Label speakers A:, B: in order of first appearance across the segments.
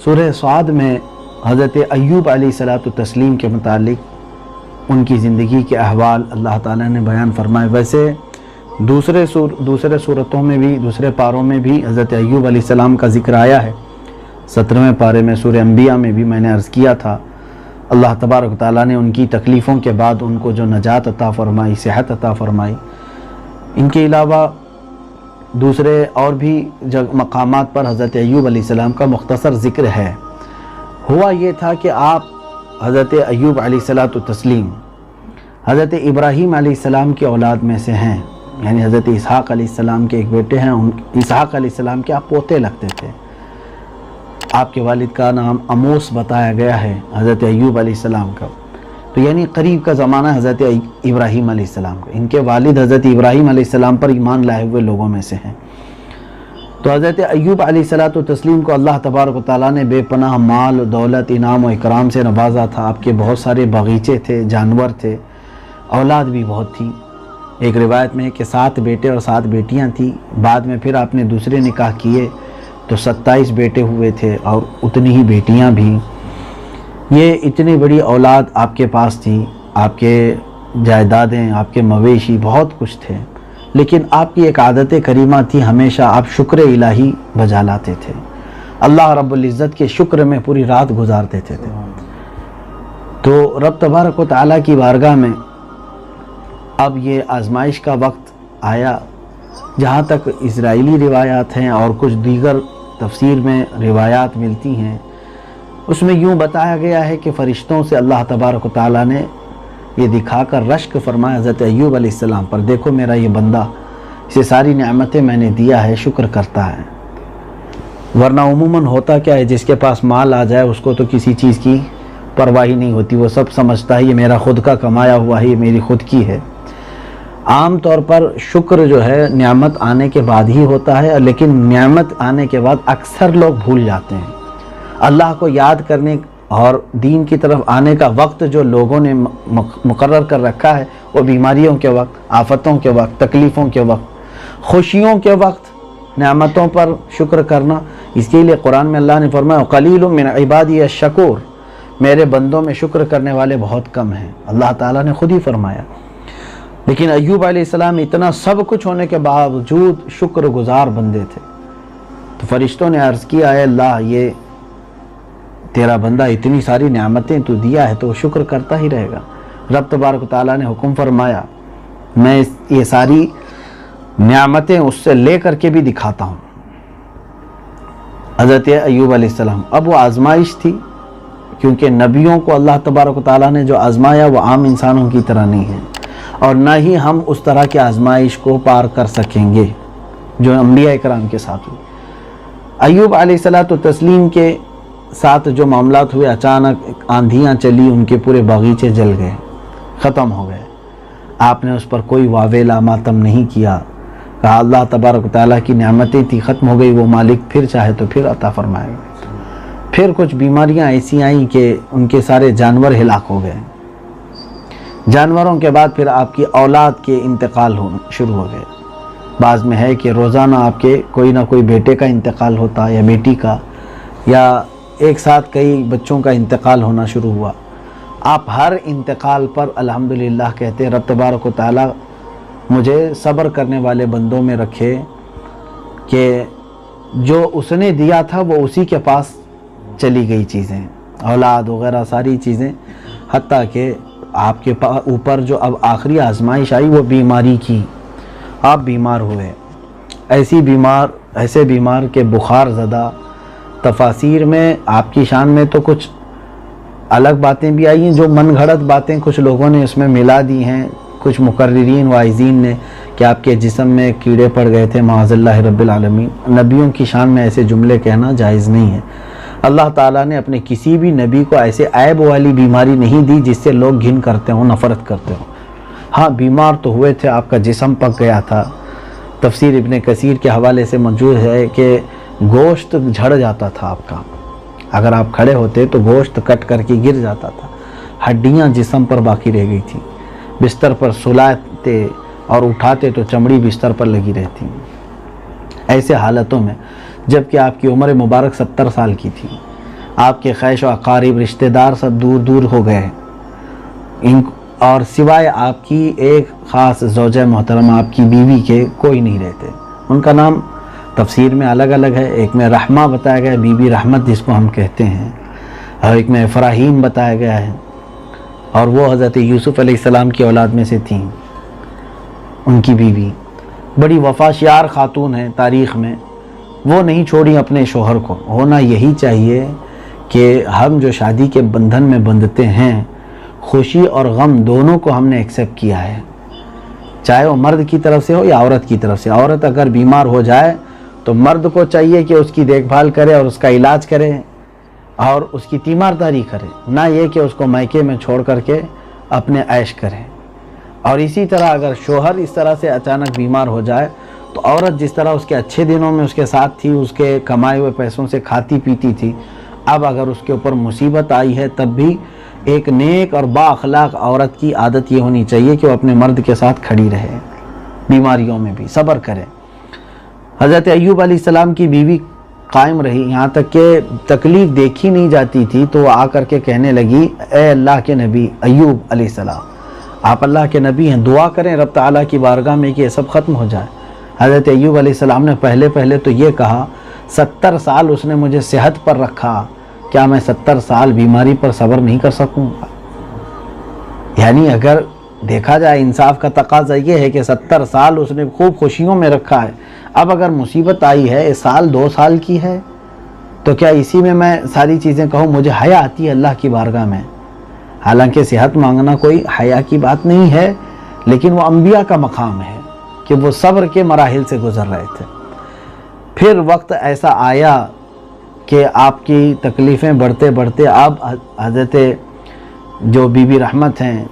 A: سورہ صاد میں حضرت ایوب علیہ الصلوۃ والتسلیم کے متعلق ان کی زندگی کے احوال اللہ تعالیٰ نے بیان فرمائے۔ ویسے دوسرے صورتوں میں بھی، دوسرے پاروں میں بھی حضرت ایوب علیہ السلام کا ذکر آیا ہے۔ 17ویں پارے میں سورہ انبیاء میں بھی میں نے عرض کیا تھا، اللہ تبارک و تعالیٰ نے ان کی تکلیفوں کے بعد ان کو جو نجات عطا فرمائی، صحت عطا فرمائی۔ ان کے علاوہ دوسرے اور بھی مقامات پر حضرت ایوب علیہ السلام کا مختصر ذکر ہے۔ ہوا یہ تھا کہ آپ حضرت ایوب علیہ الصلوۃ والتسلیم حضرت ابراہیم علیہ السلام کی اولاد میں سے ہیں، یعنی حضرت اسحاق علیہ السلام کے ایک بیٹے ہیں۔ اسحاق علیہ السلام کے آپ پوتے لگتے تھے۔ آپ کے والد کا نام اموس بتایا گیا ہے حضرت ایوب علیہ السلام کا، تو یعنی قریب کا زمانہ حضرت ابراہیم علیہ السلام کا۔ ان کے والد حضرت ابراہیم علیہ السلام پر ایمان لائے ہوئے لوگوں میں سے ہیں۔ تو حضرت ایوب علیہ الصلوۃ والتسلیم کو اللہ تبارک و تعالیٰ نے بے پناہ مال و دولت، انعام و اکرام سے نوازا تھا۔ آپ کے بہت سارے باغیچے تھے، جانور تھے، اولاد بھی بہت تھی۔ ایک روایت میں ہے کہ 7 بیٹے اور 7 بیٹیاں تھیں۔ بعد میں پھر آپ نے دوسرے نکاح کیے تو 27 بیٹے ہوئے تھے اور اتنی ہی بیٹیاں بھی۔ یہ اتنی بڑی اولاد آپ کے پاس تھی، آپ کے جائیدادیں، آپ کے مویشی، بہت کچھ تھے، لیکن آپ کی ایک عادت کریمہ تھی، ہمیشہ آپ شکر الہی بجا لاتے تھے، اللہ رب العزت کے شکر میں پوری رات گزار دیتے تھے۔ تو رب تبارک و تعالیٰ کی بارگاہ میں اب یہ آزمائش کا وقت آیا۔ جہاں تک اسرائیلی روایات ہیں اور کچھ دیگر تفسیر میں روایات ملتی ہیں، اس میں یوں بتایا گیا ہے کہ فرشتوں سے اللہ تبارک و تعالیٰ نے یہ دکھا کر رشک فرمایا حضرت ایوب علیہ السلام پر، دیکھو میرا یہ بندہ، اسے ساری نعمتیں میں نے دیا ہے، شکر کرتا ہے۔ ورنہ عموماً ہوتا کیا ہے، جس کے پاس مال آ جائے اس کو تو کسی چیز کی پرواہ نہیں ہوتی، وہ سب سمجھتا ہے یہ میرا خود کا کمایا ہوا ہے، یہ میری خود کی ہے۔ عام طور پر شکر جو ہے نعمت آنے کے بعد ہی ہوتا ہے، لیکن نعمت آنے کے بعد اکثر لوگ بھول جاتے ہیں۔ اللہ کو یاد کرنے اور دین کی طرف آنے کا وقت جو لوگوں نے مقرر کر رکھا ہے، وہ بیماریوں کے وقت، آفتوں کے وقت، تکلیفوں کے وقت، خوشیوں کے وقت نعمتوں پر شکر کرنا۔ اس کے لیے قرآن میں اللہ نے فرمایا قلیل من عبادی الشکور، میرے بندوں میں شکر کرنے والے بہت کم ہیں، اللہ تعالیٰ نے خود ہی فرمایا۔ لیکن ایوب علیہ السلام اتنا سب کچھ ہونے کے باوجود شکر گزار بندے تھے۔ تو فرشتوں نے عرض کیا، اے اللہ، یہ تیرا بندہ اتنی ساری نعمتیں تو دیا ہے تو وہ شکر کرتا ہی رہے گا۔ رب تبارک و تعالیٰ نے حکم فرمایا، میں یہ ساری نعمتیں اس سے لے کر کے بھی دکھاتا ہوں۔ حضرت ایوب علیہ السلام، اب وہ آزمائش تھی، کیونکہ نبیوں کو اللہ تبارک و تعالیٰ نے جو آزمایا وہ عام انسانوں کی طرح نہیں ہے، اور نہ ہی ہم اس طرح کی آزمائش کو پار کر سکیں گے جو انبیاء اکرام کے ساتھ ہوئی۔ ایوب علیہ الصلوۃ والتسلیم کے ساتھ جو معاملات ہوئے، اچانک آندھیاں چلی، ان کے پورے باغیچے جل گئے، ختم ہو گئے۔ آپ نے اس پر کوئی واویلا ماتم نہیں کیا، کہا اللہ تبارک و تعالیٰ کی نعمتیں تھی، ختم ہو گئی، وہ مالک پھر چاہے تو پھر عطا فرمائے گا۔ پھر کچھ بیماریاں ایسی آئیں کہ ان کے سارے جانور ہلاک ہو گئے۔ جانوروں کے بعد پھر آپ کی اولاد کے انتقال شروع ہو گئے۔ بعض میں ہے کہ روزانہ آپ کے کوئی نہ کوئی بیٹے کا انتقال ہوتا یا بیٹی کا، یا ایک ساتھ کئی بچوں کا انتقال ہونا شروع ہوا۔ آپ ہر انتقال پر الحمدللہ کہتے، رب تبارک و تعالیٰ مجھے صبر کرنے والے بندوں میں رکھے کہ جو اس نے دیا تھا وہ اسی کے پاس چلی گئی چیزیں، اولاد وغیرہ ساری چیزیں، حتیٰ کہ آپ کے اوپر جو اب آخری آزمائش آئی وہ بیماری کی، آپ بیمار ہوئے، ایسے بیمار کے بخار زدہ۔ تفاسیر میں آپ کی شان میں تو کچھ الگ باتیں بھی آئی ہیں، جو من گھڑت باتیں کچھ لوگوں نے اس میں ملا دی ہیں، کچھ مقررین واعظین نے، کہ آپ کے جسم میں کیڑے پڑ گئے تھے، معاذ اللہ رب العالمین۔ نبیوں کی شان میں ایسے جملے کہنا جائز نہیں ہے۔ اللہ تعالیٰ نے اپنے کسی بھی نبی کو ایسے عیب والی بیماری نہیں دی جس سے لوگ گھن کرتے ہوں، نفرت کرتے ہوں۔ ہاں بیمار تو ہوئے تھے، آپ کا جسم پک گیا تھا۔ تفسیر ابن کثیر کے حوالے سے موجود ہے کہ گوشت جھڑ جاتا تھا آپ کا، اگر آپ کھڑے ہوتے تو گوشت کٹ کر کے گر جاتا تھا، ہڈیاں جسم پر باقی رہ گئی تھی، بستر پر سلاتے اور اٹھاتے تو چمڑی بستر پر لگی رہتی۔ ایسے حالتوں میں جبکہ آپ کی عمر مبارک 70 سال کی تھی، آپ کے خیش و اقارب رشتہ دار سب دور دور ہو گئے اور سوائے آپ کی ایک خاص زوجہ محترمہ آپ کی بیوی کے کوئی نہیں رہتے۔ ان کا نام تفسیر میں الگ الگ ہے، ایک میں رحمہ بتایا گیا ہے، بی بی رحمت جس کو ہم کہتے ہیں، اور ایک میں افراہیم بتایا گیا ہے، اور وہ حضرت یوسف علیہ السلام کی اولاد میں سے تھیں۔ ان کی بیوی بڑی وفاشیار خاتون ہیں تاریخ میں، وہ نہیں چھوڑی اپنے شوہر کو۔ ہونا یہی چاہیے کہ ہم جو شادی کے بندھن میں بندھتے ہیں، خوشی اور غم دونوں کو ہم نے ایکسیپٹ کیا ہے، چاہے وہ مرد کی طرف سے ہو یا عورت کی طرف سے۔ عورت اگر بیمار ہو جائے تو مرد کو چاہیے کہ اس کی دیکھ بھال کرے اور اس کا علاج کرے اور اس کی تیمارداری کرے، نہ یہ کہ اس کو میکے میں چھوڑ کر کے اپنے عیش کرے۔ اور اسی طرح اگر شوہر اس طرح سے اچانک بیمار ہو جائے تو عورت جس طرح اس کے اچھے دنوں میں اس کے ساتھ تھی، اس کے کمائے ہوئے پیسوں سے کھاتی پیتی تھی، اب اگر اس کے اوپر مصیبت آئی ہے تب بھی ایک نیک اور با اخلاق عورت کی عادت یہ ہونی چاہیے کہ وہ اپنے مرد کے ساتھ کھڑی رہے، بیماریوں میں بھی صبر کرے۔ حضرت ایوب علیہ السلام کی بیوی قائم رہی، یہاں تک کہ تکلیف دیکھی نہیں جاتی تھی تو وہ آ کر کے کہنے لگی، اے اللہ کے نبی ایوب علیہ السلام، آپ اللہ کے نبی ہیں، دعا کریں رب تعالیٰ کی بارگاہ میں کہ یہ سب ختم ہو جائے۔ حضرت ایوب علیہ السلام نے پہلے تو یہ کہا، 70 سال اس نے مجھے صحت پر رکھا، کیا میں 70 سال بیماری پر صبر نہیں کر سکوں گا؟ یعنی اگر دیکھا جائے انصاف کا تقاضا یہ ہے کہ 70 سال اس نے خوب خوشیوں میں رکھا ہے، اب اگر مصیبت آئی ہے، سال 2 سال کی ہے، تو کیا اسی میں ساری چیزیں کہوں؟ مجھے حیا آتی ہے اللہ کی بارگاہ میں۔ حالانکہ صحت مانگنا کوئی حیا کی بات نہیں ہے، لیکن وہ انبیاء کا مقام ہے کہ وہ صبر کے مراحل سے گزر رہے تھے۔ پھر وقت ایسا آیا کہ آپ کی تکلیفیں بڑھتے بڑھتے اب حضرت جو بی بی رحمت ہیں،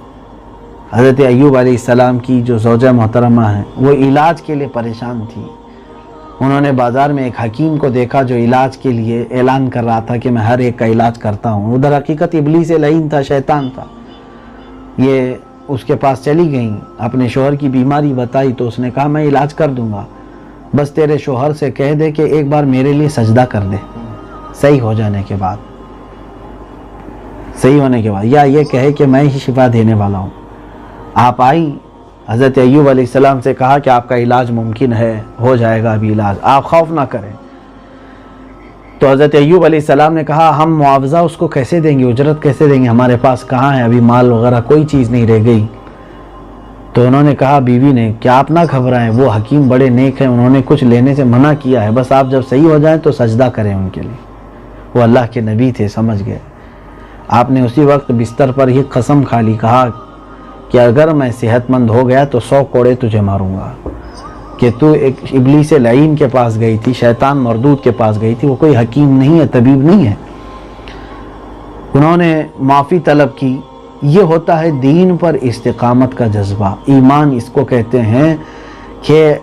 A: حضرت ایوب علیہ السلام کی جو زوجہ محترمہ ہیں، وہ علاج کے لیے پریشان تھی۔ انہوں نے بازار میں ایک حکیم کو دیکھا جو علاج کے لیے اعلان کر رہا تھا کہ میں ہر ایک کا علاج کرتا ہوں۔ ادھر حقیقت ابلیس لعین تھا، شیطان تھا۔ یہ اس کے پاس چلی گئیں، اپنے شوہر کی بیماری بتائی تو اس نے کہا میں علاج کر دوں گا، بس تیرے شوہر سے کہہ دے کہ ایک بار میرے لیے سجدہ کر دے صحیح ہو جانے کے بعد، صحیح ہونے کے بعد، یا یہ کہے کہ میں ہی شفا دینے والا ہوں۔ آپ آئی، حضرت ایوب علیہ السلام سے کہا کہ آپ کا علاج ممکن ہے، ہو جائے گا ابھی علاج، آپ خوف نہ کریں۔ تو حضرت ایوب علیہ السلام نے کہا ہم معاوضہ اس کو کیسے دیں گے، اجرت کیسے دیں گے، ہمارے پاس کہاں ہے، ابھی مال وغیرہ کوئی چیز نہیں رہ گئی۔ تو انہوں نے کہا بیوی نے کہ آپ نہ گھبرائیں، وہ حکیم بڑے نیک ہیں، انہوں نے کچھ لینے سے منع کیا ہے، بس آپ جب صحیح ہو جائیں تو سجدہ کریں ان کے لیے۔ وہ اللہ کے نبی تھے، سمجھ گئے۔ آپ نے اسی وقت بستر پر ہی قسم کھا لی، کہا کہ اگر میں صحت مند ہو گیا تو 100 کوڑے تجھے ماروں گا، کہ تو ایک ابلیس لعین کے پاس گئی تھی، شیطان مردود کے پاس گئی تھی، وہ کوئی حکیم نہیں ہے، طبیب نہیں ہے۔ انہوں نے معافی طلب کی۔ یہ ہوتا ہے دین پر استقامت کا جذبہ، ایمان اس کو کہتے ہیں کہ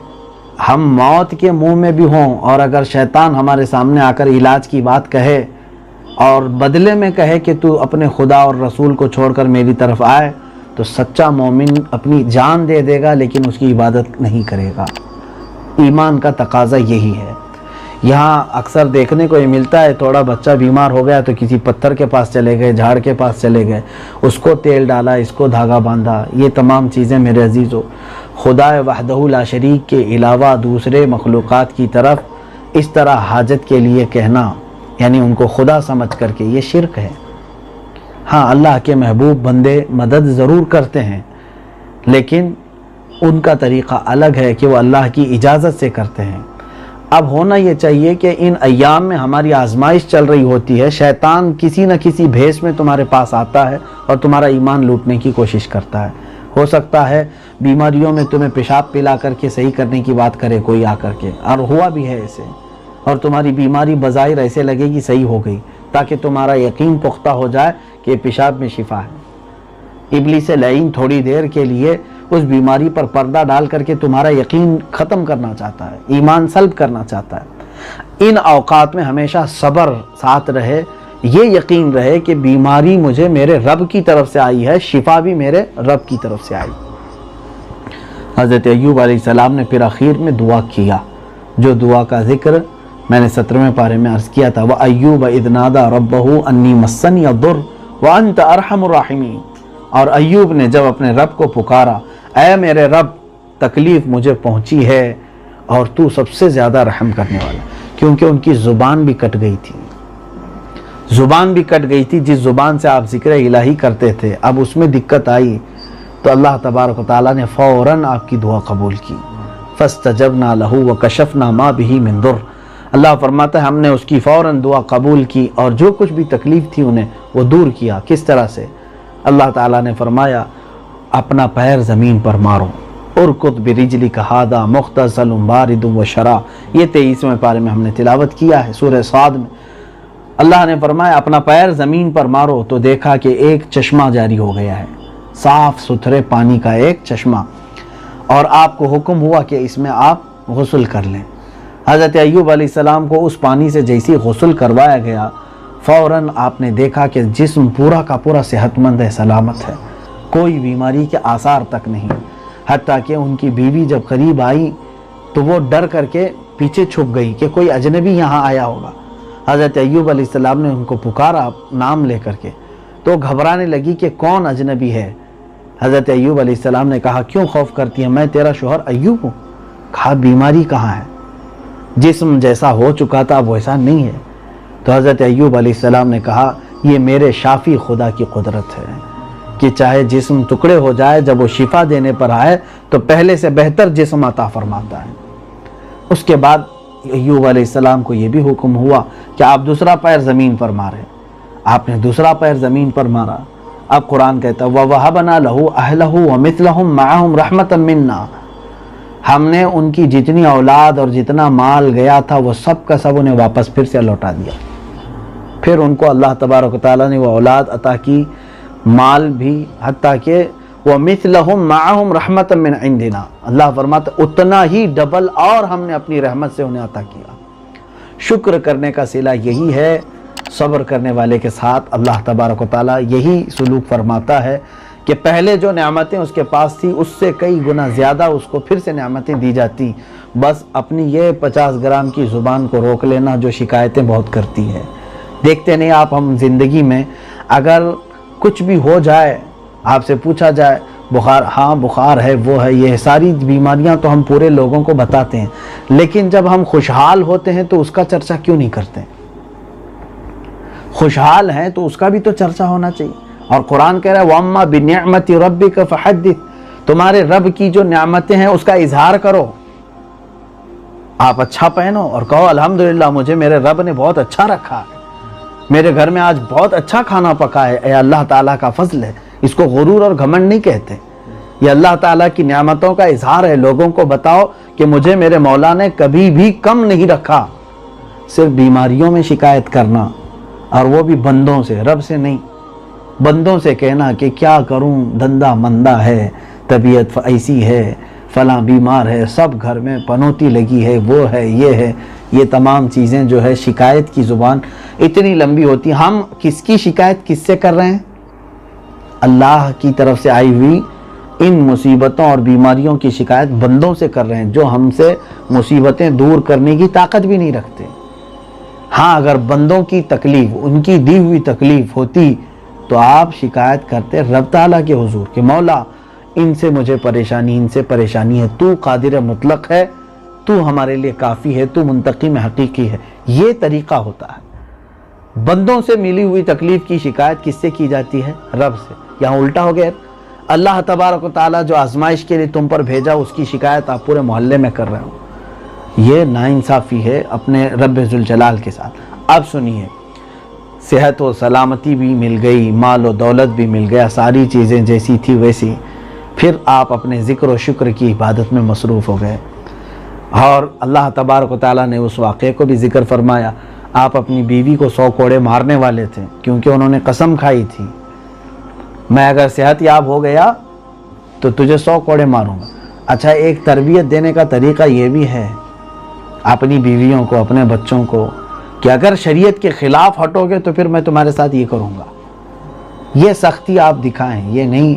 A: ہم موت کے منہ میں بھی ہوں اور اگر شیطان ہمارے سامنے آ کر علاج کی بات کہے اور بدلے میں کہے کہ تو اپنے خدا اور رسول کو چھوڑ کر میری طرف آئے، تو سچا مومن اپنی جان دے دے گا لیکن اس کی عبادت نہیں کرے گا۔ ایمان کا تقاضا یہی ہے۔ یہاں اکثر دیکھنے کو یہ ملتا ہے، تھوڑا بچہ بیمار ہو گیا تو کسی پتھر کے پاس چلے گئے، جھاڑ کے پاس چلے گئے، اس کو تیل ڈالا، اس کو دھاگا باندھا۔ یہ تمام چیزیں میرے عزیزو، خدا وحدہ لا شریک کے علاوہ دوسرے مخلوقات کی طرف اس طرح حاجت کے لیے کہنا، یعنی ان کو خدا سمجھ کر کے، یہ شرک ہے۔ ہاں، اللہ کے محبوب بندے مدد ضرور کرتے ہیں، لیکن ان کا طریقہ الگ ہے کہ وہ اللہ کی اجازت سے کرتے ہیں۔ اب ہونا یہ چاہیے کہ ان ایام میں ہماری آزمائش چل رہی ہوتی ہے، شیطان کسی نہ کسی بھیس میں تمہارے پاس آتا ہے اور تمہارا ایمان لوٹنے کی کوشش کرتا ہے۔ ہو سکتا ہے بیماریوں میں تمہیں پیشاب پلا کر کے صحیح کرنے کی بات کرے کوئی آ کر کے، اور ہوا بھی ہے ایسے، اور تمہاری بیماری بظاہر ایسے لگے گی صحیح ہو گئی، تاکہ تمہارا یقین پختہ ہو جائے کہ پیشاب میں شفا ہے۔ ابلیس لعین تھوڑی دیر کے لیے اس بیماری پر پردہ ڈال کر کے تمہارا یقین ختم کرنا چاہتا ہے، ایمان سلب کرنا چاہتا ہے۔ ان اوقات میں ہمیشہ صبر ساتھ رہے، یہ یقین رہے کہ بیماری مجھے میرے رب کی طرف سے آئی ہے، شفا بھی میرے رب کی طرف سے آئی۔ حضرت ایوب علیہ السلام نے پھر آخر میں دعا کیا، جو دعا کا ذکر میں نے 17ویں پارے میں عرض کیا تھا وَأَيُّوبَ إِذْ نَادَى رَبَّهُ أَنِّي مَسَّنِيَ الضُّرُّ وَأَنْتَ أَرْحَمُ الرَّاحِمِينَ، اور ایوب نے جب اپنے رب کو پکارا، اے میرے رب تکلیف مجھے پہنچی ہے اور تو سب سے زیادہ رحم کرنے والا، کیونکہ ان کی زبان بھی کٹ گئی تھی، زبان بھی کٹ گئی تھی، جس زبان سے آپ ذکر الہی کرتے تھے اب اس میں دقت آئی تو اللہ تبارک و تعالیٰ نے فوراً آپ کی دعا قبول کی۔ فَاسْتَجَبْنَا لَهُ وَكَشَفْنَا مَا بِهِ مِن ضُرٍّ، اللہ فرماتا ہے ہم نے اس کی فوراً دعا قبول کی اور جو کچھ بھی تکلیف تھی انہیں وہ دور کیا۔ کس طرح سے؟ اللہ تعالیٰ نے فرمایا اپنا پیر زمین پر مارو، ارکض برجلک ھذا مغتسل بارد وشراب، یہ 23ویں پارے میں ہم نے تلاوت کیا ہے سورہ صاد میں۔ اللہ نے فرمایا اپنا پیر زمین پر مارو تو دیکھا کہ ایک چشمہ جاری ہو گیا ہے، صاف ستھرے پانی کا ایک چشمہ، اور آپ کو حکم ہوا کہ اس میں آپ غسل کر لیں۔ حضرت ایوب علیہ السلام کو اس پانی سے جیسی غسل کروایا گیا فوراً آپ نے دیکھا کہ جسم پورا کا پورا صحت مند ہے، سلامت ہے، کوئی بیماری کے آثار تک نہیں، حتیٰ کہ ان کی بیوی جب قریب آئی تو وہ ڈر کر کے پیچھے چھپ گئی کہ کوئی اجنبی یہاں آیا ہوگا۔ حضرت ایوب علیہ السلام نے ان کو پکارا نام لے کر کے تو گھبرانے لگی کہ کون اجنبی ہے۔ حضرت ایوب علیہ السلام نے کہا کیوں خوف کرتی ہے، میں تیرا شوہر ایوب ہوں۔ کہا بیماری کہاں ہے، جسم جیسا ہو چکا تھا اب ویسا نہیں ہے۔ تو حضرت ایوب علیہ السلام نے کہا یہ میرے شافی خدا کی قدرت ہے کہ چاہے جسم ٹکڑے ہو جائے جب وہ شفا دینے پر آئے تو پہلے سے بہتر جسم عطا فرماتا ہے۔ اس کے بعد ایوب علیہ السلام کو یہ بھی حکم ہوا کہ آپ دوسرا پیر زمین پر مارے، آپ نے دوسرا پیر زمین پر مارا۔ اب قرآن کہتا ہے وَوَهَبْنَا لَهُ أَهْلَهُ وَمِثْلَهُمْ مَعَهُمْ رَحْمَةً مِنَّا، ہم نے ان کی جتنی اولاد اور جتنا مال گیا تھا وہ سب کا سب انہیں واپس پھر سے لوٹا دیا۔ پھر ان کو اللہ تبارک و تعالیٰ نے وہ اولاد عطا کی، مال بھی، حتیٰ کہ وَمِثْلَهُمْ مَعَهُمْ رَحْمَةً مِّنْ عِنْدِنَا، اللہ فرماتا اتنا ہی ڈبل اور ہم نے اپنی رحمت سے انہیں عطا کیا۔ شکر کرنے کا صلہ یہی ہے، صبر کرنے والے کے ساتھ اللہ تبارک و تعالیٰ یہی سلوک فرماتا ہے کہ پہلے جو نعمتیں اس کے پاس تھی اس سے کئی گنا زیادہ اس کو پھر سے نعمتیں دی جاتی، بس اپنی یہ 50 گرام کی زبان کو روک لینا جو شکایتیں بہت کرتی ہے۔ دیکھتے نہیں آپ ہم زندگی میں اگر کچھ بھی ہو جائے، آپ سے پوچھا جائے بخار، ہاں بخار ہے، وہ ہے، یہ ساری بیماریاں تو ہم پورے لوگوں کو بتاتے ہیں، لیکن جب ہم خوشحال ہوتے ہیں تو اس کا چرچا کیوں نہیں کرتے؟ خوشحال ہیں تو اس کا بھی تو چرچا ہونا چاہیے۔ اور قرآن کہہ رہا ہے وَأَمَّا بِنِعْمَةِ رَبِّكَ فَحَدِّثْ، تمہارے رب کی جو نعمتیں ہیں اس کا اظہار کرو۔ آپ اچھا پہنو اور کہو الحمدللہ مجھے میرے رب نے بہت اچھا رکھا ہے، میرے گھر میں آج بہت اچھا کھانا پکا ہے، اے اللہ تعالیٰ کا فضل ہے۔ اس کو غرور اور گھمنڈ نہیں کہتے، یہ اللہ تعالیٰ کی نعمتوں کا اظہار ہے۔ لوگوں کو بتاؤ کہ مجھے میرے مولا نے کبھی بھی کم نہیں رکھا۔ صرف بیماریوں میں شکایت کرنا اور وہ بھی بندوں سے، رب سے نہیں، بندوں سے کہنا کہ کیا کروں، دھندا مندہ ہے، طبیعت ایسی ہے، فلاں بیمار ہے، سب گھر میں پنوتی لگی ہے، وہ ہے، یہ ہے، یہ تمام چیزیں جو ہے شکایت کی زبان اتنی لمبی ہوتی ہے۔ ہم کس کی شکایت کس سے کر رہے ہیں؟ اللہ کی طرف سے آئی ہوئی ان مصیبتوں اور بیماریوں کی شکایت بندوں سے کر رہے ہیں جو ہم سے مصیبتیں دور کرنے کی طاقت بھی نہیں رکھتے۔ ہاں اگر بندوں کی تکلیف، ان کی دی ہوئی تکلیف ہوتی تو آپ شکایت کرتے رب تعالیٰ کے حضور کہ مولا ان سے مجھے پریشانی، ان سے پریشانی ہے، تو قادر مطلق ہے، تو ہمارے لیے کافی ہے، تو منتقم حقیقی ہے۔ یہ طریقہ ہوتا ہے۔ بندوں سے ملی ہوئی تکلیف کی شکایت کس سے کی جاتی ہے؟ رب سے۔ یہاں الٹا ہو گیا، اللہ تبارک و تعالیٰ جو آزمائش کے لیے تم پر بھیجا اس کی شکایت آپ پورے محلے میں کر رہے ہو، یہ ناانصافی ہے اپنے رب ذوالجلال کے ساتھ۔ اب سنیے، صحت و سلامتی بھی مل گئی، مال و دولت بھی مل گیا، ساری چیزیں جیسی تھی ویسی، پھر آپ اپنے ذکر و شکر کی عبادت میں مصروف ہو گئے، اور اللہ تبارک و تعالیٰ نے اس واقعے کو بھی ذکر فرمایا۔ آپ اپنی بیوی کو 100 کوڑے مارنے والے تھے کیونکہ انہوں نے قسم کھائی تھی میں اگر صحت یاب ہو گیا تو تجھے 100 کوڑے ماروں گا۔ اچھا، ایک تربیت دینے کا طریقہ یہ بھی ہے اپنی بیویوں کو، اپنے بچوں کو، کہ اگر شریعت کے خلاف ہٹو گے تو پھر میں تمہارے ساتھ یہ کروں گا۔ یہ سختی آپ دکھائیں، یہ نہیں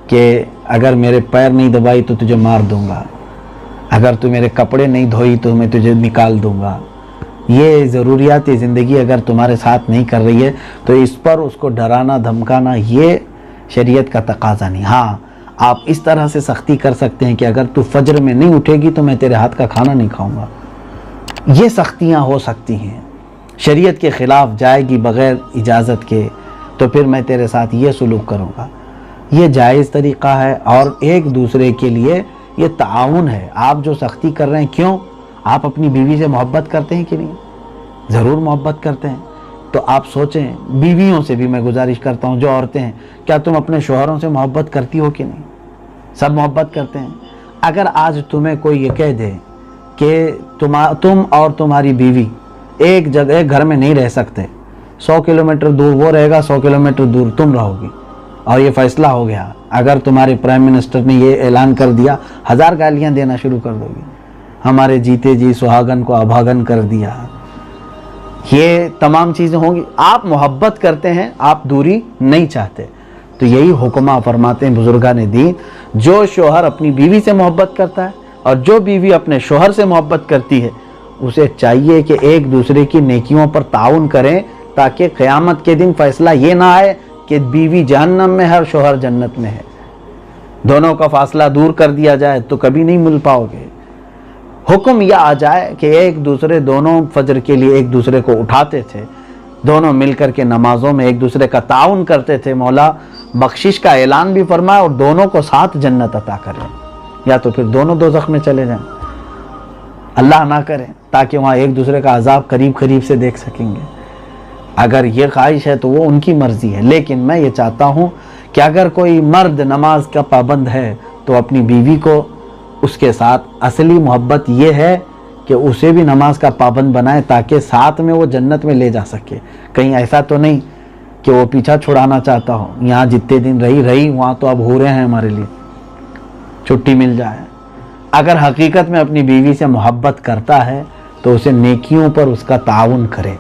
A: کہ اگر میرے پیر نہیں دبائی تو تجھے مار دوں گا، اگر تو میرے کپڑے نہیں دھوئی تو میں تجھے نکال دوں گا، یہ ضروریات زندگی اگر تمہارے ساتھ نہیں کر رہی ہے تو اس پر اس کو ڈرانا دھمکانا یہ شریعت کا تقاضا نہیں۔ ہاں آپ اس طرح سے سختی کر سکتے ہیں کہ اگر تو فجر میں نہیں اٹھے گی تو میں تیرے ہاتھ کا کھانا نہیں کھاؤں گا، یہ سختیاں ہو سکتی ہیں۔ شریعت کے خلاف جائے گی بغیر اجازت کے تو پھر میں تیرے ساتھ یہ سلوک کروں گا، یہ جائز طریقہ ہے اور ایک دوسرے کے لیے یہ تعاون ہے۔ آپ جو سختی کر رہے ہیں کیوں؟ آپ اپنی بیوی سے محبت کرتے ہیں کہ نہیں؟ ضرور محبت کرتے ہیں، تو آپ سوچیں، بیویوں سے بھی میں گزارش کرتا ہوں جو عورتیں ہیں، کیا تم اپنے شوہروں سے محبت کرتی ہو کہ نہیں؟ سب محبت کرتے ہیں۔ اگر آج تمہیں کوئی یہ کہہ دے کہ تم اور تمہاری بیوی ایک جگہ ایک گھر میں نہیں رہ سکتے، 100 کلومیٹر دور وہ رہے گا، 100 کلومیٹر دور تم رہو گی، اور یہ فیصلہ ہو گیا، اگر تمہارے پرائم منسٹر نے یہ اعلان کر دیا 1000 گالیاں دینا شروع کر دو گی، ہمارے جیتے جی سہاگن کو ابھاگن کر دیا، یہ تمام چیزیں ہوں گی۔ آپ محبت کرتے ہیں، آپ دوری نہیں چاہتے، تو یہی حکمہ فرماتے ہیں بزرگان دین، جو شوہر اپنی بیوی سے محبت کرتا ہے اور جو بیوی اپنے شوہر سے محبت کرتی ہے، اسے چاہیے کہ ایک دوسرے کی نیکیوں پر تعاون کریں، تاکہ قیامت کے دن فیصلہ یہ نہ آئے کہ بیوی جہنم میں ہے اور شوہر جنت میں ہے، دونوں کا فاصلہ دور کر دیا جائے تو کبھی نہیں مل پاؤ گے۔ حکم یہ آ جائے کہ ایک دوسرے دونوں فجر کے لیے ایک دوسرے کو اٹھاتے تھے، دونوں مل کر کے نمازوں میں ایک دوسرے کا تعاون کرتے تھے، مولا بخشش کا اعلان بھی فرمائے اور دونوں کو ساتھ جنت عطا کریں، یا تو پھر دونوں دوزخ میں چلے جائیں، اللہ نہ کرے، تاکہ وہاں ایک دوسرے کا عذاب قریب قریب سے دیکھ سکیں گے۔ اگر یہ خواہش ہے تو وہ ان کی مرضی ہے، لیکن میں یہ چاہتا ہوں کہ اگر کوئی مرد نماز کا پابند ہے تو اپنی بیوی کو اس کے ساتھ اصلی محبت یہ ہے کہ اسے بھی نماز کا پابند بنائے، تاکہ ساتھ میں وہ جنت میں لے جا سکے۔ کہیں ایسا تو نہیں کہ وہ پیچھا چھڑانا چاہتا ہو، یہاں جتنے دن رہی وہاں تو اب ہو رہے ہیں ہمارے لیے، چھٹی مل جائے۔ اگر حقیقت میں اپنی بیوی سے محبت کرتا ہے تو اسے نیکیوں پر اس کا تعاون کرے،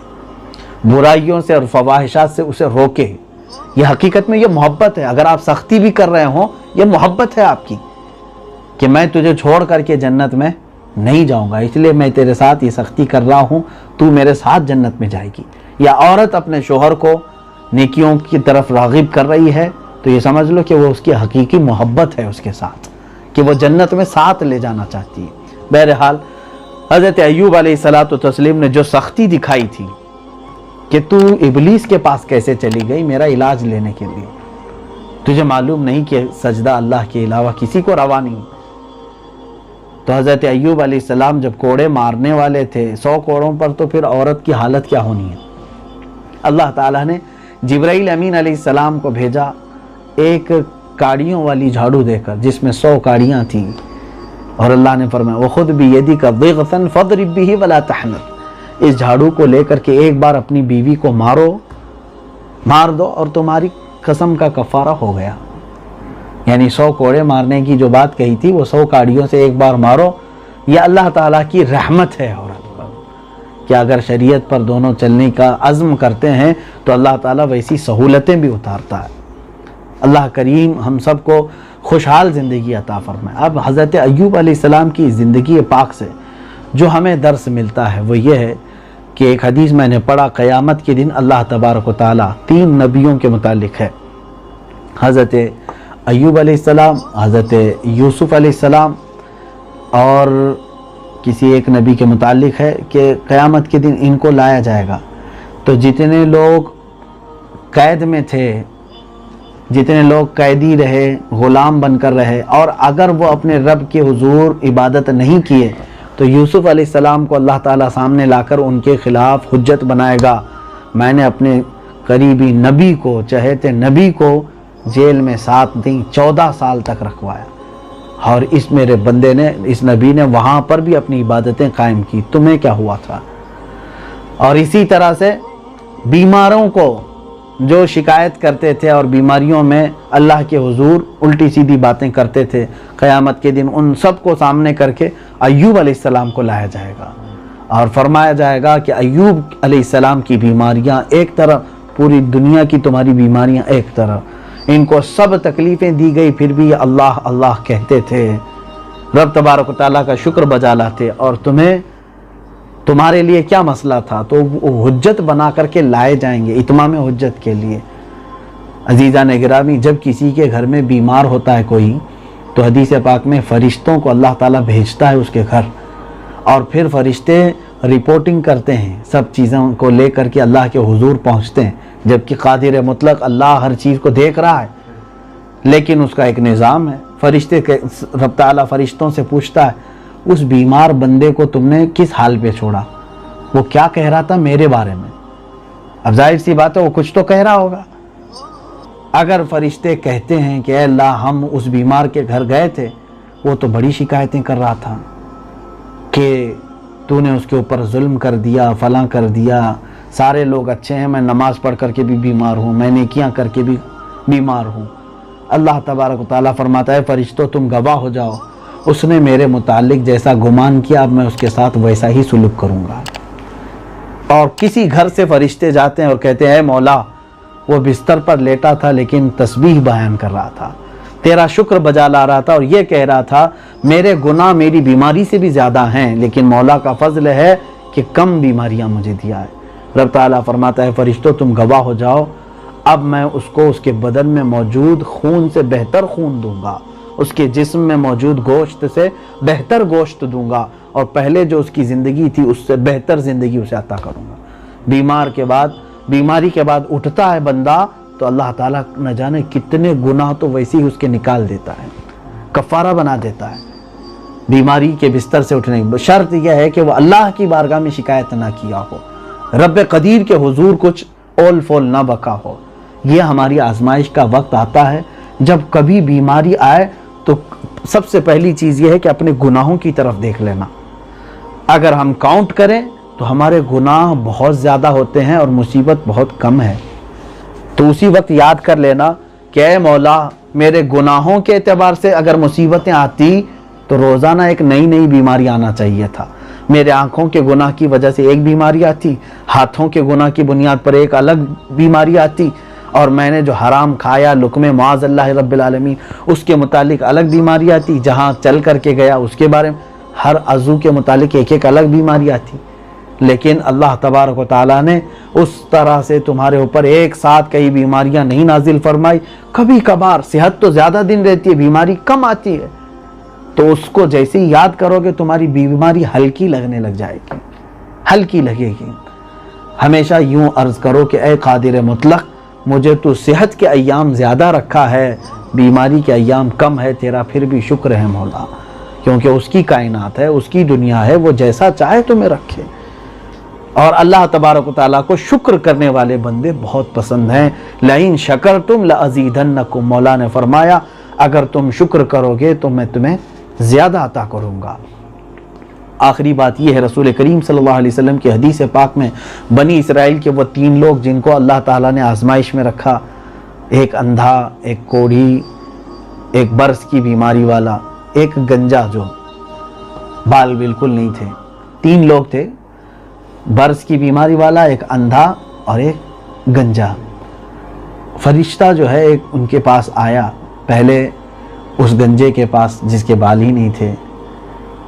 A: برائیوں سے اور فواحشات سے اسے روکے، یہ حقیقت میں یہ محبت ہے۔ اگر آپ سختی بھی کر رہے ہوں، یہ محبت ہے آپ کی کہ میں تجھے چھوڑ کر کے جنت میں نہیں جاؤں گا، اس لیے میں تیرے ساتھ یہ سختی کر رہا ہوں، تو میرے ساتھ جنت میں جائے گی۔ یا عورت اپنے شوہر کو نیکیوں کی طرف راغب کر رہی ہے تو یہ سمجھ لو کہ وہ اس کی حقیقی محبت ہے اس کے ساتھ، کہ وہ جنت میں ساتھ لے جانا چاہتی ہے۔ بہرحال حضرت ایوب علیہ الصلوۃ والتسلیم نے جو سختی دکھائی تھی کہ تو ابلیس کے پاس کیسے چلی گئی میرا علاج لینے کے لیے، تجھے معلوم نہیں کہ سجدہ اللہ کے علاوہ کسی کو روا نہیں۔ تو حضرت ایوب علیہ السلام جب کوڑے مارنے والے تھے 100 کوڑوں پر، تو پھر عورت کی حالت کیا ہونی ہے؟ اللہ تعالیٰ نے جبرائیل امین علیہ السلام کو بھیجا ایک کاڑیوں والی جھاڑو دے کر، جس میں 100 کاڑیاں تھیں، اور اللہ نے فرمایا وَخُذْ بِيَدِكَ ضِغْثًا فَاضْرِب بِهِ وَلَا تَحْنَثْ، اس جھاڑو کو لے کر کے ایک بار اپنی بیوی کو مار دو اور تمہاری قسم کا کفارہ ہو گیا۔ یعنی 100 کوڑے مارنے کی جو بات کہی تھی وہ 100 کاڑیوں سے ایک بار مارو، یہ اللہ تعالیٰ کی رحمت ہے عورت پر، کہ اگر شریعت پر دونوں چلنے کا عزم کرتے ہیں تو اللہ تعالیٰ ویسی سہولتیں بھی اتارتا ہے۔ اللہ کریم ہم سب کو خوشحال زندگی عطا فرمائے۔ اب حضرت ایوب علیہ السلام کی زندگی پاک سے جو ہمیں درس ملتا ہے وہ یہ ہے کہ ایک حدیث میں نے پڑھا، قیامت کے دن اللہ تبارک و تعالیٰ 3 نبیوں کے متعلق ہے، حضرت ایوب علیہ السلام، حضرت یوسف علیہ السلام اور کسی ایک نبی کے متعلق ہے کہ قیامت کے دن ان کو لایا جائے گا، تو جتنے لوگ قید میں تھے، جتنے لوگ قیدی رہے، غلام بن کر رہے، اور اگر وہ اپنے رب کے حضور عبادت نہیں کیے تو یوسف علیہ السلام کو اللہ تعالیٰ سامنے لا کر ان کے خلاف حجت بنائے گا، میں نے اپنے قریبی نبی کو، چہیتے نبی کو جیل میں 7 دن 14 سال تک رکھوایا، اور اس میرے بندے نے، اس نبی نے وہاں پر بھی اپنی عبادتیں قائم کی، تمہیں کیا ہوا تھا؟ اور اسی طرح سے بیماروں کو جو شکایت کرتے تھے اور بیماریوں میں اللہ کے حضور الٹی سیدھی باتیں کرتے تھے، قیامت کے دن ان سب کو سامنے کر کے ایوب علیہ السلام کو لایا جائے گا اور فرمایا جائے گا کہ ایوب علیہ السلام کی بیماریاں ایک طرف، پوری دنیا کی تمہاری بیماریاں ایک طرف، ان کو سب تکلیفیں دی گئی پھر بھی یہ اللہ اللہ کہتے تھے، رب تبارک و تعالیٰ کا شکر بجا لاتے، اور تمہیں تمہارے لیے کیا مسئلہ تھا؟ تو وہ حجت بنا کر کے لائے جائیں گے اتمام حجت کے لیے۔ عزیزان گرامی، جب کسی کے گھر میں بیمار ہوتا ہے کوئی، تو حدیث پاک میں فرشتوں کو اللہ تعالیٰ بھیجتا ہے اس کے گھر، اور پھر فرشتے رپورٹنگ کرتے ہیں، سب چیزوں کو لے کر کے اللہ کے حضور پہنچتے ہیں، جبکہ قادر مطلق اللہ ہر چیز کو دیکھ رہا ہے، لیکن اس کا ایک نظام ہے۔ رب تعالیٰ فرشتوں سے پوچھتا ہے اس بیمار بندے کو تم نے کس حال پہ چھوڑا؟ وہ کیا کہہ رہا تھا میرے بارے میں؟ اب ظاہر سی بات ہے وہ کچھ تو کہہ رہا ہوگا۔ اگر فرشتے کہتے ہیں کہ اے اللہ ہم اس بیمار کے گھر گئے تھے، وہ تو بڑی شکایتیں کر رہا تھا کہ تو نے اس کے اوپر ظلم کر دیا، فلاں کر دیا، سارے لوگ اچھے ہیں، میں نماز پڑھ کر کے بھی بیمار ہوں، میں نیکیاں کر کے بھی بیمار ہوں۔ اللہ تبارک و تعالیٰ فرماتا ہے فرشتوں تم گواہ ہو جاؤ، اس نے میرے متعلق جیسا گمان کیا اب میں اس کے ساتھ ویسا ہی سلوک کروں گا۔ اور کسی گھر سے فرشتے جاتے ہیں اور کہتے ہیں اے مولا وہ بستر پر لیٹا تھا لیکن تسبیح بیان کر رہا تھا، تیرا شکر بجا لا رہا تھا، اور یہ کہہ رہا تھا میرے گناہ میری بیماری سے بھی زیادہ ہیں، لیکن مولا کا فضل ہے کہ کم بیماریاں مجھے دیا ہے۔ رب تعالیٰ فرماتا ہے فرشتوں تم گواہ ہو جاؤ، اب میں اس کو اس کے بدن میں موجود خون سے بہتر خون دوں گا، اس کے جسم میں موجود گوشت سے بہتر گوشت دوں گا، اور پہلے جو اس کی زندگی تھی اس سے بہتر زندگی اسے عطا کروں گا۔ بیماری کے بعد اٹھتا ہے بندہ تو اللہ تعالیٰ نہ جانے کتنے گناہ تو ویسے ہی اس کے نکال دیتا ہے، کفارہ بنا دیتا ہے۔ بیماری کے بستر سے اٹھنے کی شرط یہ ہے کہ وہ اللہ کی بارگاہ میں شکایت نہ کیا ہو، رب قدیر کے حضور کچھ اول فول نہ بکا ہو۔ یہ ہماری آزمائش کا وقت آتا ہے، جب کبھی بیماری آئے تو سب سے پہلی چیز یہ ہے کہ اپنے گناہوں کی طرف دیکھ لینا۔ اگر ہم کاؤنٹ کریں تو ہمارے گناہ بہت زیادہ ہوتے ہیں اور مصیبت بہت کم ہے، تو اسی وقت یاد کر لینا کہ اے مولا میرے گناہوں کے اعتبار سے اگر مصیبتیں آتی تو روزانہ ایک نئی بیماری آنا چاہیے تھا۔ میرے آنکھوں کے گناہ کی وجہ سے ایک بیماری آتی، ہاتھوں کے گناہ کی بنیاد پر ایک الگ بیماری آتی، اور میں نے جو حرام کھایا لقمے معاذ اللہ رب العالمین اس کے متعلق الگ بیماری آتی، جہاں چل کر کے گیا اس کے بارے میں ہر عضو کے متعلق ایک الگ بیماری آتی۔ لیکن اللہ تبارک و تعالیٰ نے اس طرح سے تمہارے اوپر ایک ساتھ کئی بیماریاں نہیں نازل فرمائی۔ کبھی کبھار صحت تو زیادہ دن رہتی ہے، بیماری کم آتی ہے، تو اس کو جیسے ہی یاد کرو گے تمہاری بیماری ہلکی لگنے لگ جائے گی، ہلکی لگے گی۔ ہمیشہ یوں عرض کرو کہ اے قادر مطلق مجھے تو صحت کے ایام زیادہ رکھا ہے، بیماری کے ایام کم ہے، تیرا پھر بھی شکر ہے مولا، کیونکہ اس کی کائنات ہے، اس کی دنیا ہے، وہ جیسا چاہے تمہیں رکھے۔ اور اللہ تبارک و تعالیٰ کو شکر کرنے والے بندے بہت پسند ہیں۔ لَإِن شَكَرْتُمْ لَأَزِيدَنَّكُمْ، مولا نے فرمایا اگر تم شکر کرو گے تو میں تمہیں زیادہ عطا کروں گا۔ آخری بات یہ ہے، رسول کریم صلی اللہ علیہ وسلم کی حدیث پاک میں بنی اسرائیل کے وہ 3 لوگ جن کو اللہ تعالیٰ نے آزمائش میں رکھا، ایک اندھا، ایک کوڑھی، ایک برس کی بیماری والا، ایک گنجا جو بال بالکل نہیں تھے، 3 لوگ تھے، برس کی بیماری والا، ایک اندھا اور ایک گنجا۔ فرشتہ جو ہے ایک ان کے پاس آیا، پہلے اس گنجے کے پاس جس کے بال ہی نہیں تھے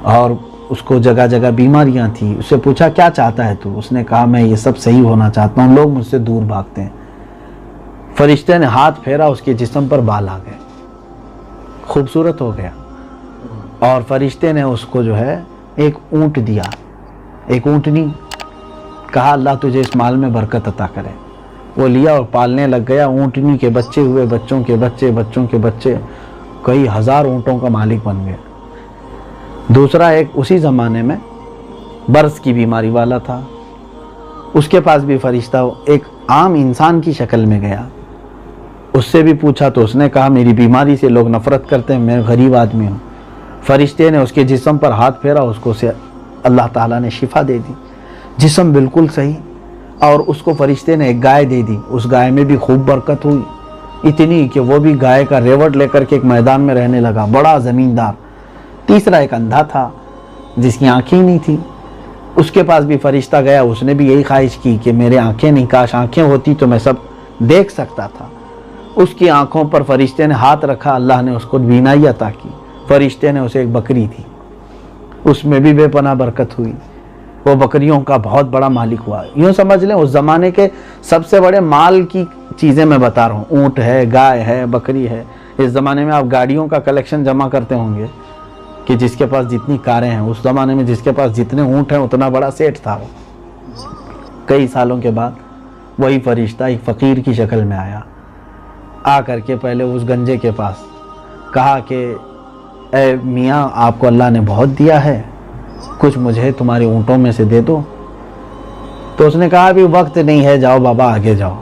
A: اور اس کو جگہ جگہ بیماریاں تھیں، اس سے پوچھا کیا چاہتا ہے تو؟ اس نے کہا میں یہ سب صحیح ہونا چاہتا ہوں، لوگ مجھ سے دور بھاگتے ہیں۔ فرشتے نے ہاتھ پھیرا، اس کے جسم پر بال آ گئے، خوبصورت ہو گیا، اور فرشتے نے اس کو جو ہے ایک اونٹ دیا، ایک اونٹنی، کہا اللہ تجھے اس مال میں برکت عطا کرے۔ وہ لیا اور پالنے لگ گیا، اونٹنی کے بچے ہوئے، بچوں کے بچے، بچوں کے بچے، کئی ہزار اونٹوں کا مالک بن گیا۔ دوسرا ایک اسی زمانے میں برس کی بیماری والا تھا، اس کے پاس بھی فرشتہ ایک عام انسان کی شکل میں گیا، اس سے بھی پوچھا تو اس نے کہا میری بیماری سے لوگ نفرت کرتے ہیں، میں غریب آدمی ہوں۔ فرشتے نے اس کے جسم پر ہاتھ پھیرا، اس کو سے اللہ تعالیٰ نے شفا دے دی، جسم بالکل صحیح، اور اس کو فرشتے نے ایک گائے دے دی، اس گائے میں بھی خوب برکت ہوئی، اتنی کہ وہ بھی گائے کا ریوڑ لے کر کے ایک میدان میں رہنے لگا، بڑا زمیندار۔ تیسرا ایک اندھا تھا جس کی آنکھیں نہیں تھی، اس کے پاس بھی فرشتہ گیا، اس نے بھی یہی خواہش کی کہ میرے آنکھیں نہیں، کاش آنکھیں ہوتی تو میں سب دیکھ سکتا تھا۔ اس کی آنکھوں پر فرشتے نے ہاتھ رکھا، اللہ نے اس کو بینائی عطا کی۔ فرشتے نے اسے ایک بکری دی، اس میں بھی بے پناہ برکت ہوئی۔ وہ بکریوں کا بہت بڑا مالک ہوا. یوں سمجھ لیں اس زمانے کے سب سے بڑے مال کی چیزیں میں بتا رہا ہوں. اونٹ ہے, گائے ہے, بکری ہے. اس زمانے میں آپ گاڑیوں کا کلیکشن جمع کرتے ہوں گے کہ جس کے پاس جتنی کاریں ہیں, اس زمانے میں جس کے پاس جتنے اونٹ ہیں اتنا بڑا سیٹ تھا. وہ کئی سالوں کے بعد وہی فرشتہ ایک فقیر کی شکل میں آیا. آ کر کے پہلے اس گنجے کے پاس کہا کہ اے میاں, آپ کو اللہ نے بہت دیا ہے, کچھ مجھے تمہارے اونٹوں میں سے دے دو. تو اس نے کہا ابھی وقت نہیں ہے, جاؤ بابا آگے جاؤ.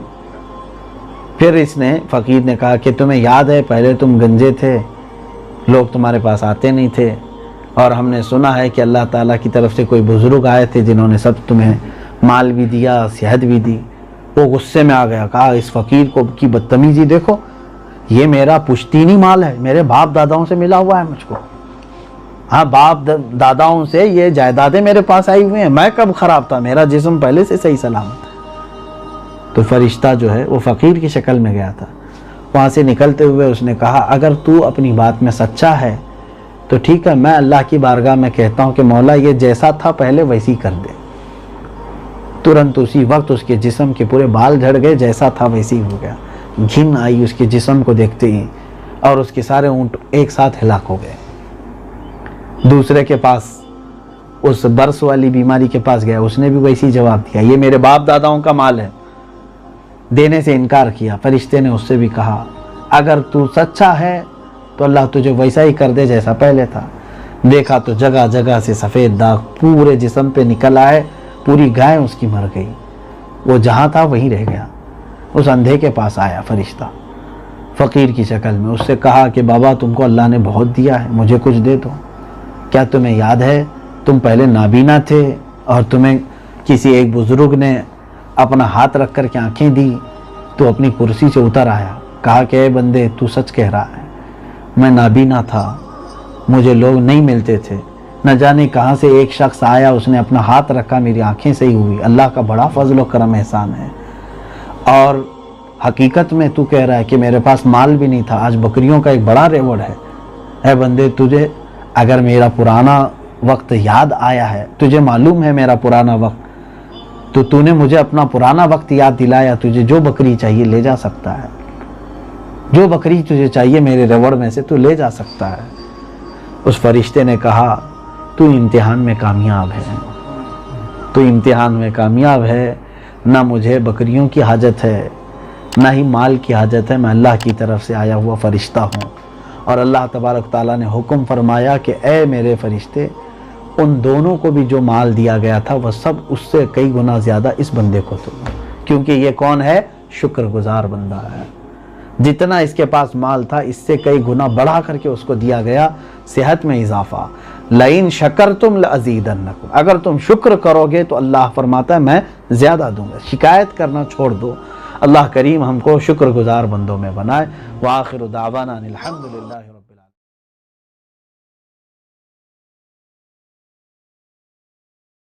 A: پھر اس نے فقیر نے کہا کہ تمہیں یاد ہے پہلے تم گنجے تھے, لوگ تمہارے پاس آتے نہیں تھے, اور ہم نے سنا ہے کہ اللہ تعالیٰ کی طرف سے کوئی بزرگ آئے تھے جنہوں نے سب تمہیں مال بھی دیا, صحت بھی دی. وہ غصے میں آ گیا, کہا اس فقیر کو کی بدتمیزی دیکھو, یہ میرا پشتینی مال ہے, میرے باپ داداؤں سے ملا ہوا ہے مجھ کو. ہاں, باپ داداؤں سے یہ جائیدادیں میرے پاس آئی ہوئی ہیں, میں کب خراب تھا, میرا جسم پہلے سے صحیح سلامت ہے. تو فرشتہ جو ہے وہ فقیر کی شکل میں گیا تھا. وہاں سے نکلتے ہوئے اس نے کہا اگر تو اپنی بات میں سچا ہے تو ٹھیک ہے, میں اللہ کی بارگاہ میں کہتا ہوں کہ مولا یہ جیسا تھا پہلے ویسی کر دے. ترنت اسی وقت اس کے جسم کے پورے بال جھڑ گئے, جیسا تھا ویسی ہو گیا. گھن آئی اس کے جسم کو دیکھتے ہی, اور اس کے سارے اونٹ ایک ساتھ ہلاک ہو گئے. دوسرے کے پاس, اس برس والی بیماری کے پاس گیا, اس نے بھی ویسی جواب دیا, یہ میرے باپ داداؤں کا مال ہے, دینے سے انکار کیا. فرشتے نے اس سے بھی کہا اگر تو سچا ہے تو اللہ تجھے ویسا ہی کر دے جیسا پہلے تھا. دیکھا تو جگہ جگہ سے سفید داغ پورے جسم پہ نکل آئے, پوری گائے اس کی مر گئی, وہ جہاں تھا وہیں رہ گیا. اس اندھے کے پاس آیا فرشتہ فقیر کی شکل میں, اس سے کہا کہ بابا تم کو اللہ نے بہت دیا ہے, مجھے کچھ دے دو. کیا تمہیں یاد ہے تم پہلے نابینا تھے اور تمہیں کسی ایک بزرگ نے اپنا ہاتھ رکھ کر کے آنکھیں دی, تو اپنی کرسی سے اتر آیا, کہا کہ اے بندے تو سچ کہہ رہا ہے, میں نابینا تھا, مجھے لوگ نہیں ملتے تھے, نہ جانے کہاں سے ایک شخص آیا, اس نے اپنا ہاتھ رکھا, میری آنکھیں صحیح ہوئی. اللہ کا بڑا فضل و کرم احسان ہے. اور حقیقت میں تو کہہ رہا ہے کہ میرے پاس مال بھی نہیں تھا, آج بکریوں کا ایک بڑا ریوارڈ ہے. اے بندے تجھے اگر میرا پرانا وقت یاد آیا ہے, تجھے معلوم ہے میرا پرانا وقت, تو تو نے مجھے اپنا پرانا وقت یاد دلایا. تجھے جو بکری چاہیے لے جا سکتا ہے, جو بکری تجھے چاہیے میرے ریوارڈ میں سے تو لے جا سکتا ہے. اس فرشتے نے کہا تو امتحان میں کامیاب ہے, تو امتحان میں کامیاب ہے. نہ مجھے بکریوں کی حاجت ہے نہ ہی مال کی حاجت ہے, میں اللہ کی طرف سے آیا ہوا فرشتہ ہوں. اور اللہ تبارک تعالیٰ نے حکم فرمایا کہ اے میرے فرشتے, ان دونوں کو بھی جو مال دیا گیا تھا وہ سب اس سے کئی گنا زیادہ اس بندے کو دو, کیونکہ یہ کون ہے, شکر گزار بندہ ہے. جتنا اس کے پاس مال تھا اس سے کئی گنا بڑھا کر کے اس کو دیا گیا, صحت میں اضافہ. لئن شکرتم لازیدنکم, اگر تم شکر کرو گے تو اللہ فرماتا ہے میں زیادہ دوں گا. شکایت کرنا چھوڑ دو. اللہ کریم ہم کو شکر گزار بندوں میں بنائے. وآخر دعوانا الحمدللہ.